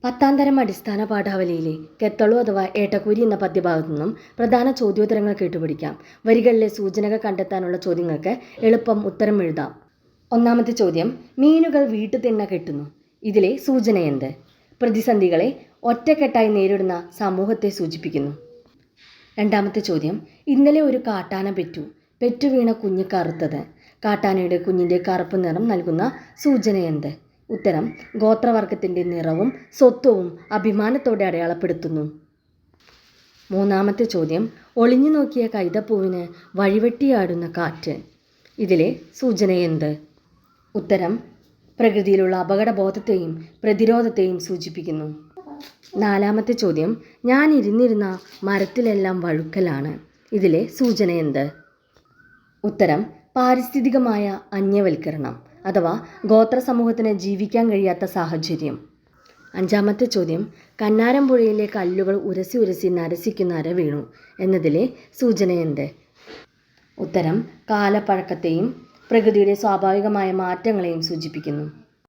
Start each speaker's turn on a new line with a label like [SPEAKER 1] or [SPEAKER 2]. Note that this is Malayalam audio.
[SPEAKER 1] 10ാം തരം അടിസ്ഥാന പാഠാവലിയിലെ കെത്തളു അഥവാ ഏട്ടക്കൂരി എന്ന പദ്യഭാഗത്തു നിന്നും പ്രധാന ചോദ്യോത്തരങ്ങൾ കേട്ടുപിടിക്കാം. വരികളിലെ സൂചനകൾ കണ്ടെത്താനുള്ള ചോദ്യങ്ങൾക്ക് എളുപ്പം ഉത്തരം എഴുതാം. ഒന്നാമത്തെ ചോദ്യം, മീനുകൾ വീട്ടുതിണ്ണ കെട്ടുന്നു. ഇതിലെ സൂചന എന്ത്? പ്രതിസന്ധികളെ ഒറ്റക്കെട്ടായി നേരിടുന്ന സമൂഹത്തെ സൂചിപ്പിക്കുന്നു. രണ്ടാമത്തെ ചോദ്യം, ഇന്നലെ ഒരു കാട്ടാന പെറ്റു. പെറ്റുവീണ കുഞ്ഞ് കറുത്തത്. കാട്ടാനയുടെ കുഞ്ഞിൻ്റെ കറുപ്പ് നിറം നൽകുന്ന സൂചന എന്ത്? ഉത്തരം, ഗോത്രവർഗത്തിൻ്റെ നിറവും സ്വത്വവും അഭിമാനത്തോടെ അടയാളപ്പെടുത്തുന്നു. മൂന്നാമത്തെ ചോദ്യം, ഒളിഞ്ഞു നോക്കിയ കൈതപ്പൂവിന് വഴിവെട്ടിയാടുന്ന കാറ്റ്. ഇതിലെ സൂചന എന്ത്? ഉത്തരം, പ്രകൃതിയിലുള്ള അപകടബോധത്തെയും പ്രതിരോധത്തെയും സൂചിപ്പിക്കുന്നു. നാലാമത്തെ ചോദ്യം, ഞാൻ ഇരുന്നിരുന്ന മരത്തിലെല്ലാം വഴുക്കലാണ്. ഇതിലെ സൂചന എന്ത്? ഉത്തരം, പാരിസ്ഥിതികമായ അന്യവൽക്കരണം അഥവാ ഗോത്ര സമൂഹത്തിന് ജീവിക്കാൻ കഴിയാത്ത സാഹചര്യം. അഞ്ചാമത്തെ ചോദ്യം, കന്നാരമ്പുഴയിലെ കല്ലുകൾ ഉരസി ഉരസി നരസിക്കുന്ന അര വീണു എന്നതിലെ സൂചന എന്ത്? ഉത്തരം, കാലപ്പഴക്കത്തെയും പ്രകൃതിയുടെ സ്വാഭാവികമായ മാറ്റങ്ങളെയും സൂചിപ്പിക്കുന്നു.